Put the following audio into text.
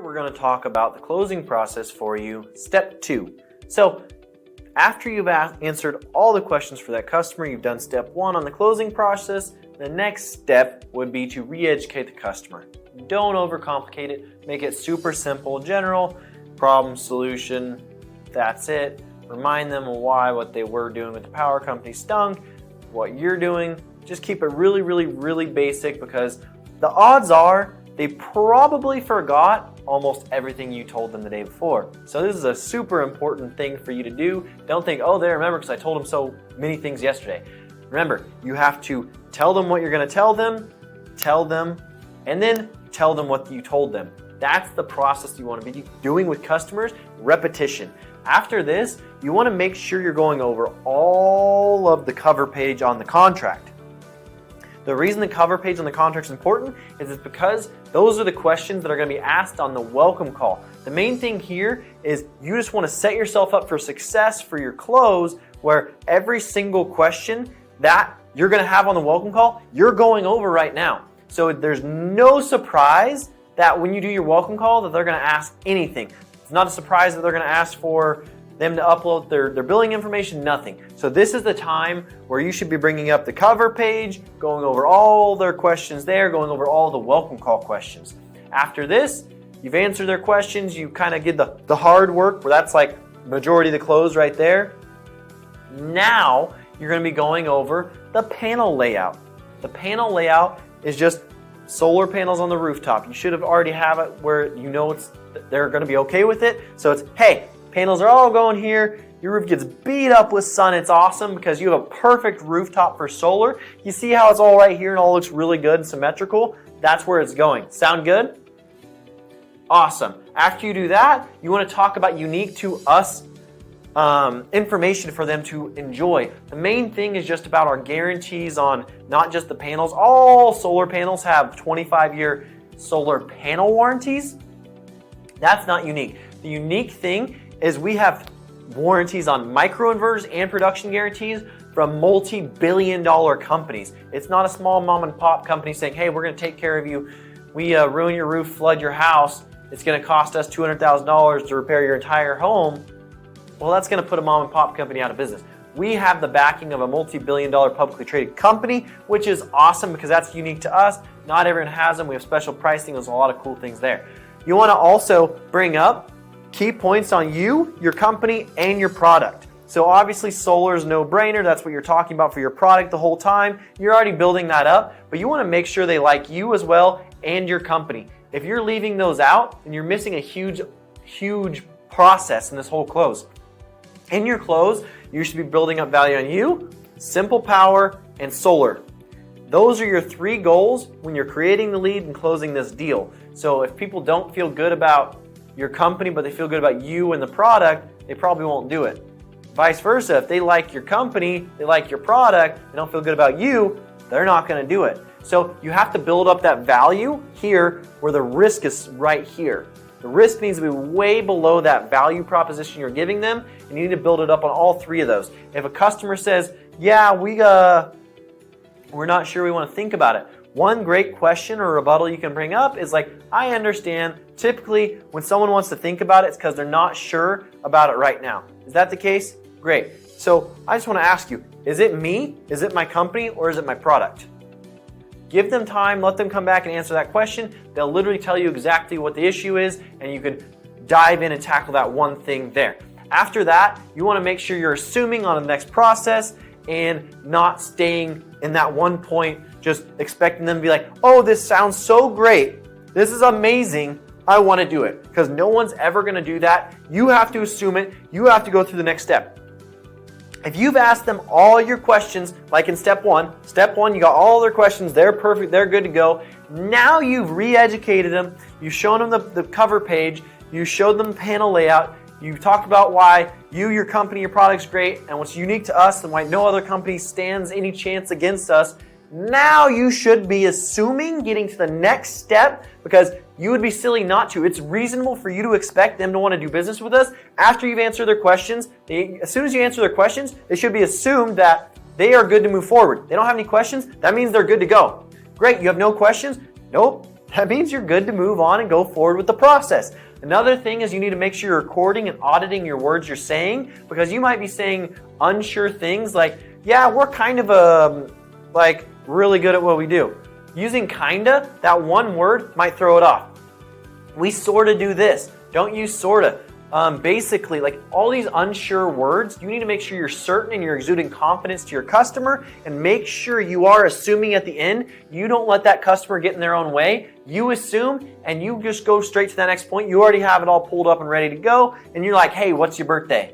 we're going to talk about the closing process for you, step 2. So after you've answered all the questions for that customer, you've done step 1 on the closing process, the next step would be to re-educate the customer. Don't overcomplicate it. Make it super simple, general, problem, solution, that's it. Remind them of why what they were doing with the power company stunk, what you're doing. Just keep it really, really, really basic, because the odds are they probably forgot almost everything you told them the day before. So this is a super important thing for you to do. Don't think, oh, they remember because I told them so many things yesterday. Remember, you have to tell them what you're going to tell them, and then tell them what you told them. That's the process you want to be doing with customers, repetition. After this, you want to make sure you're going over all of the cover page on the contract. The reason the cover page on the contract is important is it's because those are the questions that are going to be asked on the welcome call. The main thing here is you just want to set yourself up for success for your close, where every single question that you're going to have on the welcome call, you're going over right now. So there's no surprise that when you do your welcome call that they're going to ask anything. It's not a surprise that they're going to ask for them to upload their billing information, nothing. So this is the time where you should be bringing up the cover page, going over all their questions there, going over all the welcome call questions. After this, you've answered their questions, you kind of get the hard work, where that's like majority of the close right there. Now, you're going to be going over the panel layout. The panel layout is just solar panels on the rooftop. You should have already have it where you know they're going to be okay with it. So it's, hey, panels are all going here. Your roof gets beat up with sun. It's awesome because you have a perfect rooftop for solar. You see how it's all right here and all looks really good and symmetrical? That's where it's going. Sound good? Awesome. After you do that, you want to talk about unique to us information for them to enjoy. The main thing is just about our guarantees on not just the panels. All solar panels have 25-year solar panel warranties. That's not unique. The unique thing is we have warranties on microinverters and production guarantees from multi-billion-dollar companies. It's not a small mom-and-pop company saying, hey, we're going to take care of you. We ruin your roof, flood your house. It's going to cost us $200,000 to repair your entire home. Well, that's going to put a mom-and-pop company out of business. We have the backing of a multi-billion-dollar publicly traded company, which is awesome because that's unique to us. Not everyone has them. We have special pricing. There's a lot of cool things there. You want to also bring up key points on you, your company, and your product. So obviously solar is no-brainer. That's what you're talking about for your product the whole time. You're already building that up, but you want to make sure they like you as well and your company. If you're leaving those out, then you're missing a huge process in this whole close. In your close, you should be building up value on you, simple power, and solar. Those are your 3 goals when you're creating the lead and closing this deal. So if people don't feel good about your company, but they feel good about you and the product, they probably won't do it. Vice versa, if they like your company, they like your product, they don't feel good about you, they're not going to do it. So you have to build up that value here where the risk is right here. The risk needs to be way below that value proposition you're giving them, and you need to build it up on all 3 of those. If a customer says, yeah, we're not sure, we want to think about it. One great question or rebuttal you can bring up is like, I understand typically when someone wants to think about it, it's because they're not sure about it right now. Is that the case? Great. So I just want to ask you, is it me? Is it my company? Or is it my product? Give them time, let them come back and answer that question. They'll literally tell you exactly what the issue is, and you can dive in and tackle that one thing there. After that, you want to make sure you're assuming on the next process and not staying in that one point, just expecting them to be like, oh, this sounds so great. This is amazing. I want to do it. Because no one's ever going to do that. You have to assume it. You have to go through the next step. If you've asked them all your questions, like in step 1, you got all their questions, they're perfect, they're good to go. Now you've re-educated them, you've shown them the cover page, you showed them the panel layout, you talked about why you, your company, your product's great, and what's unique to us and why no other company stands any chance against us. Now you should be assuming getting to the next step, because you would be silly not to. It's reasonable for you to expect them to want to do business with us after you've answered their questions. As soon as you answer their questions, they should be assumed that they are good to move forward. They don't have any questions, that means they're good to go. Great, you have no questions? Nope. that means you're good to move on and go forward with the process. Another thing is you need to make sure you're recording and auditing your words you're saying, because you might be saying unsure things like, yeah, we're kind of really good at what we do. Using kinda, that one word might throw it off. We sorta do this. Don't use sorta. Basically, like all these unsure words, you need to make sure you're certain and you're exuding confidence to your customer, and make sure you are assuming at the end. You don't let that customer get in their own way. You assume and you just go straight to that next point. You already have it all pulled up and ready to go, and you're like, hey, what's your birthday?